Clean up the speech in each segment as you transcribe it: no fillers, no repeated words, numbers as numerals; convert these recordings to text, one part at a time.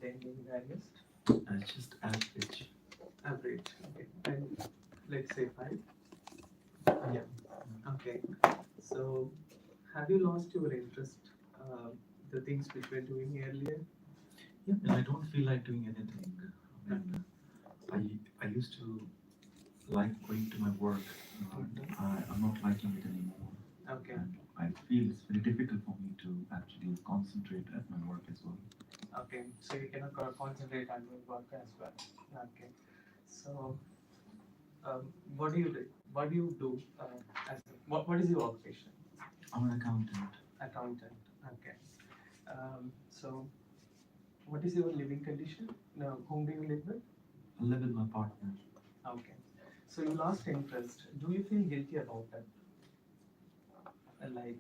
attending the highest? Just average. Average. Okay. And let's say 5. Yeah. Okay. So, have you lost your interest, uh, the things which you were doing earlier? Yeah, I don't feel like doing anything. I mean, I used to like going to my work, and I'm not liking it anymore. Okay. And I feel it's very difficult for me to actually concentrate at my work as well. Okay. So you cannot concentrate on your work as well. Okay. So, what do you do? What do you do as what is your occupation? I'm an accountant. Accountant. Okay. So, what is your living condition? No, whom do you live with? I live with my partner. Okay. So you lost interest. Do you feel guilty about that? Like,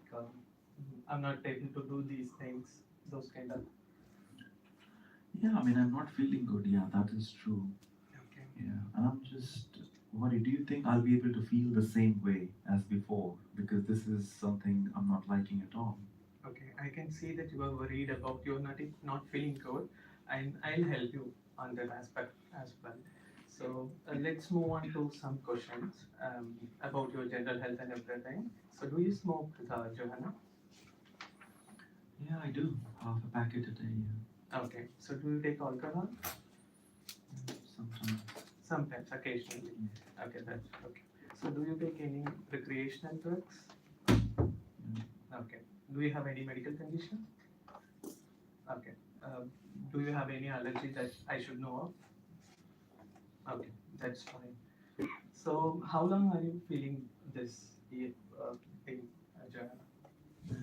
I'm not able to do these things, those kind of. Yeah, I'm not feeling good. Yeah, that is true. Okay. Yeah, and I'm just worried. Do you think I'll be able to feel the same way as before? Because this is something I'm not liking at all. Okay. I can see that you are worried about your not feeling good, and I'll help you on that aspect as well. So let's move on to some questions about your general health and everything. So do you smoke, Johanna? Yeah, I do. Half a packet a day. Okay. So do you take alcohol? Sometimes. Sometimes, occasionally. Yeah. Okay, that's okay. So, do you take any recreational drugs? Yeah. Okay. Do you have any medical condition? Okay. Do you have any allergy that I should know of? Okay, that's fine. So, how long are you feeling this thing, Joanna?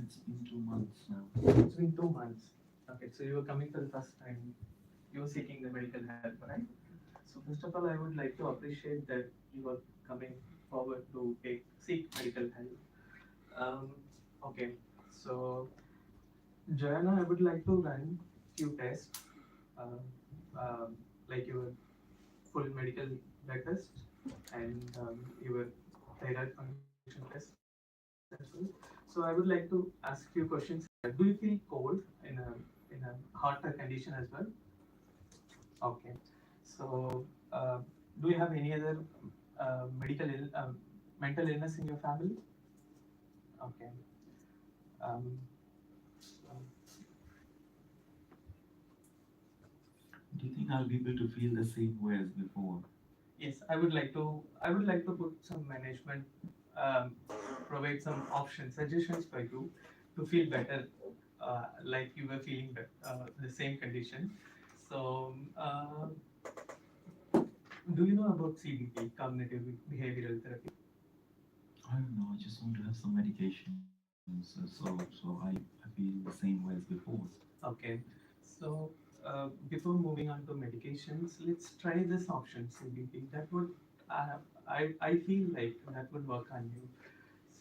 It's been 2 months now. It's been 2 months. Okay, so you were coming for the first time. You were seeking the medical help, right? So first of all, I would like to appreciate that you are coming forward to seek medical help. Um, okay, so Joanna, I would like to run few tests, um, like your full medical blood test and your thyroid function test as well. So I would like to ask few questions. Do you feel cold in a hotter condition as well? Okay. So, do you have any other mental illness in your family? Okay. Um, so, Do you think I'll be able to feel the same way as before? yes, I would like to. I would like to put some management, um, provide some options, suggestions for you to feel better, like you were feeling the same condition. So, do you know about CBT, cognitive behavioral therapy? I don't know. I just want to have some medications, so I feel the same way as before. Okay, so before moving on to medications, let's try this option CBT. That would I feel like that would work on you.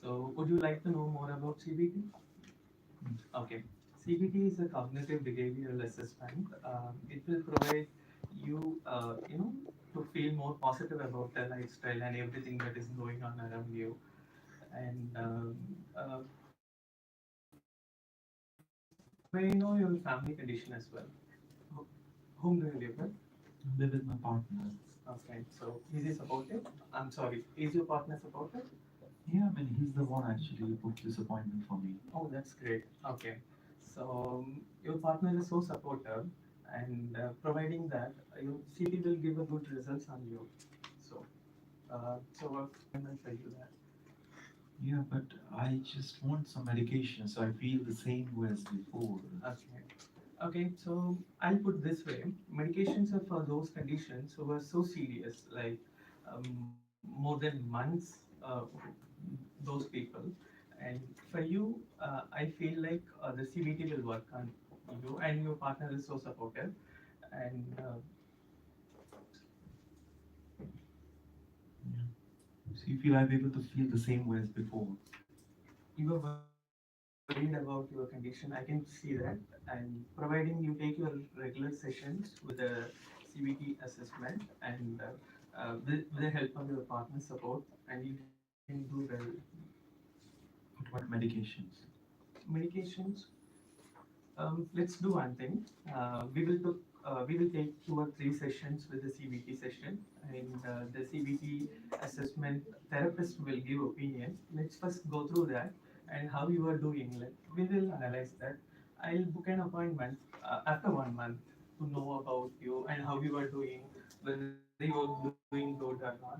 So would you like to know more about CBT? Mm. Okay, CBT is a cognitive behavioral assessment. It will provide you, to feel more positive about the lifestyle and everything that is going on around you. And may I know your family condition as well? Who- Whom do you live with? I live with my partner. Okay, so is he supportive? I'm sorry, is your partner supportive? Yeah, he's the one actually who booked this appointment for me. Oh, that's great. Okay, so your partner is so supportive, and providing that your CT will give a good results on you. So, so I will tell you that. Yeah, but I just want some medication so I feel the same way as before. Okay. Okay, so I'll put this way: medications are for those conditions who are so serious, like more than months. Those people, and for you, I feel like the CBT will work on you, and your partner is so supportive, and Yeah. So you feel I'll be able to feel the same way as before? you are worried about your condition. I can see that, and providing you take your regular sessions with the CBT assessment and with the help of your partner support, and you can do well. But what medications? Medications. Let's do one thing. We will we will take 2 or 3 sessions with the CBT session, and the CBT assessment therapist will give opinion. Let's first go through that and how you are doing. Like we will analyze that. I'll book an appointment after 1 month to know about you and how you are doing, whether you are doing good or not.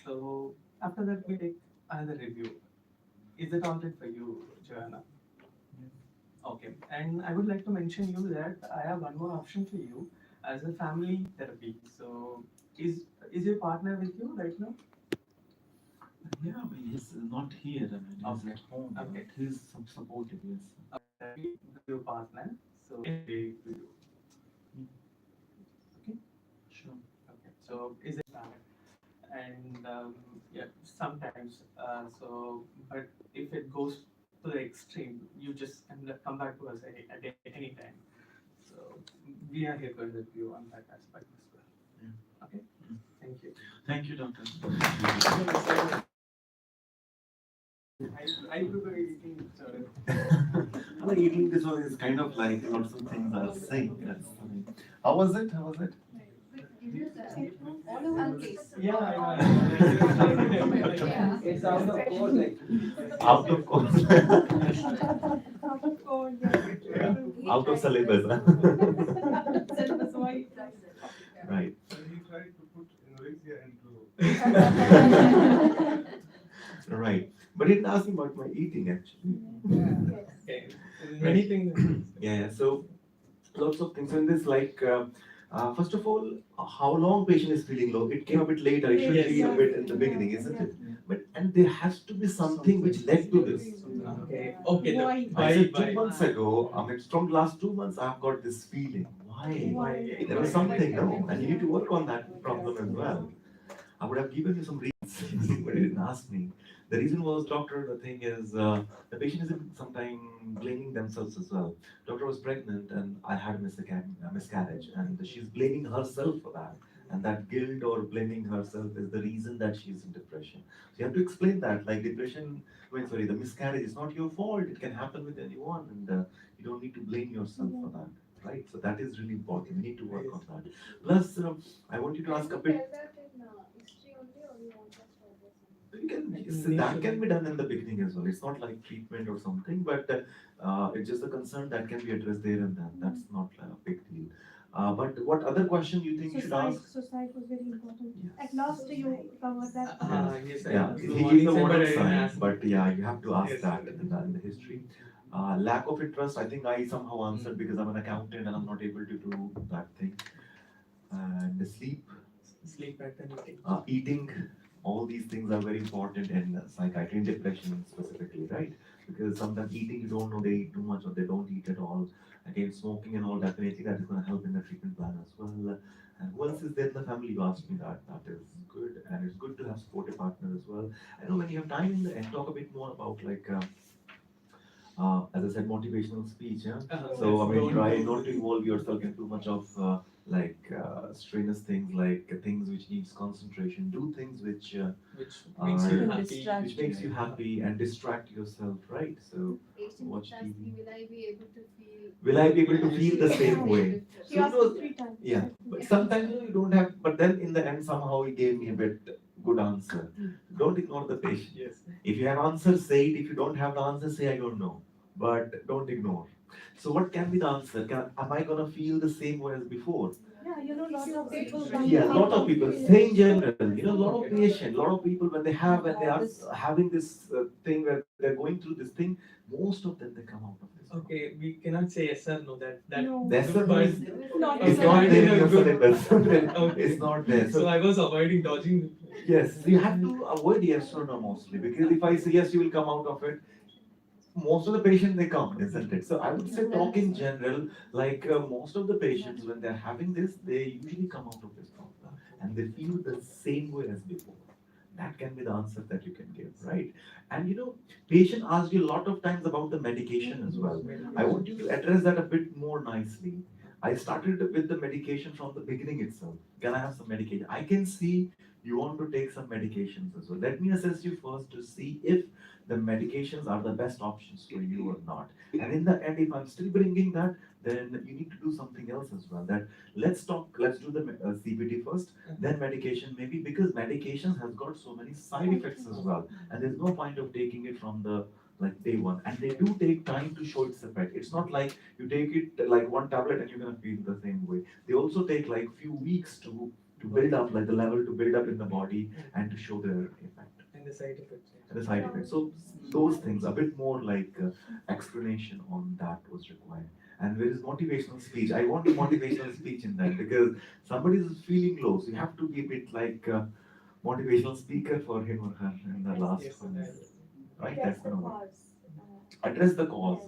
So after that, we take another review. Is it all right for you, Joanna? Okay. And I would like to mention you that I have one more option for you as a family therapy. So is your partner with you right now? Yeah, I mean, he's not here. I mean, he's Okay. at home. Okay. But he's supportive, yes. That will be your partner. So relate to you. Okay. Sure. Okay. So is it valid? And yeah, sometimes. But if it goes to the extreme, you just come back to us at any time. So we are here to help you on that aspect as well. Yeah. Okay. Mm. Thank you. Thank you, doctor. I prefer eating. I like eating this one is kind of like lots of things are saying. That's funny. How was it? How was it? All over the place. Yeah, I know. Yeah. It's out of course, like. Out of course. Out of syllabus. Right. He tried to put anorexia into. Right. But it didn't ask me about my eating actually. Okay. Many things. Yeah. So lots of things in this like first of all, how long patient is feeling low? It came a bit later. It should Yes. be a bit in the beginning, isn't it? But and there has to be something which led to this. Okay. Okay. Why? I said 2 months ago, I mean, from last 2 months, I've got this feeling. Why? There was something, no? And you need to work on that problem as well. I would have given you some reasons, but you didn't ask me. The reason was, doctor, the thing is, the patient is sometimes blaming themselves as well. Doctor was pregnant and I had a miscarriage, and she's blaming herself for that. And that guilt or blaming herself is the reason that she's in depression. So you have to explain that, like depression, when sorry, the miscarriage is not your fault. It can happen with anyone, and you don't need to blame yourself for that, right? So that is really important. We need to work on that. Plus, I want you to ask a bit. You can, so that can be done in the beginning as well. It's not like treatment or something, but it's just a concern that can be addressed there and then. That's not a big deal. But what other question you think you should ask? Suicide was very important. Yes. At last you covered that. Yes, I Yeah, know. he The gave the warning warning sign, but I didn't sign, ask. but yeah, you have to ask Yes. that in the history. Lack of interest, I think I somehow answered because I'm an accountant and I'm not able to do that thing. And the sleep, Sleep pattern. eating, all these things are very important in psychiatry and depression specifically, right? Because sometimes eating, you don't know they eat too much or they don't eat at all. Again, smoking and all, definitely that is going to help in the treatment plan as well. And who else is there in the family? You asked me that. That is good, and it's good to have supportive partner as well. I know when you have time in the end, talk a bit more about like. As I said, motivational speech. Yeah? So I mean, try not to involve yourself in too much of strenuous things, like things which needs concentration. Do things which Which makes you are- happy. which makes you happy and distract yourself, right? So Patient watch asked me, TV. will I be able to feel? Will I be able to feel the same way? She asked So, me 3 times. yeah, but sometimes you don't have. But then in the end, somehow he gave me a bit good answer. Don't ignore the patient. Yes. If you have answer, say it. If you don't have the answer, say I don't know. But don't ignore. So what can be the answer? Am I gonna feel the same way as before? Yeah, lots of people. Yeah, a lot of people. Say in general, a lot of patients, a lot of people when they are having this thing where they're going through this thing, most of them they come out of this. Okay, we cannot say yes or no. That. No. That's Good what point. is. Not It's Okay. not there in your Good. syllabus. Okay. It's not there. So I was avoiding dodging. Yes, you have to avoid yes or no mostly, because if I say yes, you will come out of it. Most of the patients they come, isn't it? So I would say talk in general, like most of the patients when they're having this, they usually come out of this problem and they feel the same way as before. That can be the answer that you can give, right? And patient asked you a lot of times about the medication as well. I want you to address that a bit more nicely. I started with the medication from the beginning itself. Can I have some medication? I can see you want to take some medications as well. Let me assess you first to see if the medications are the best options for you or not. And in the end, if I'm still bringing that, then you need to do something else as well. That let's do the CBT first, then medication maybe, because medication has got so many side effects as well, and there's no point of taking it from the like day one, and they do take time to show its effect. It's not like you take it like one tablet and you're gonna feel the same way. They also take like few weeks to build up, like the level to build up in the body and to show their effect And the side effects. and the side effects. So those things, a bit more like explanation on that was required. And where is motivational speech? I want a motivational speech in that, because somebody is feeling low, so you have to be a bit like motivational speaker for him or her in the last Yes, one. yes. Right, That's that's the gonna work. cause. Address the cause.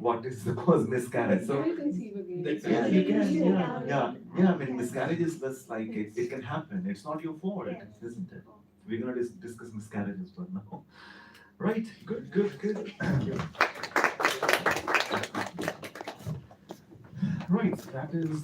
What is the cause? Miscarriage. So You can see again. That's yeah, right. you can. Yeah. Yeah. I mean, miscarriage is just like it can happen. It's not your fault, Yes. isn't it? We're gonna discuss miscarriage as well now. Right. Good. Thank you. Right. That is.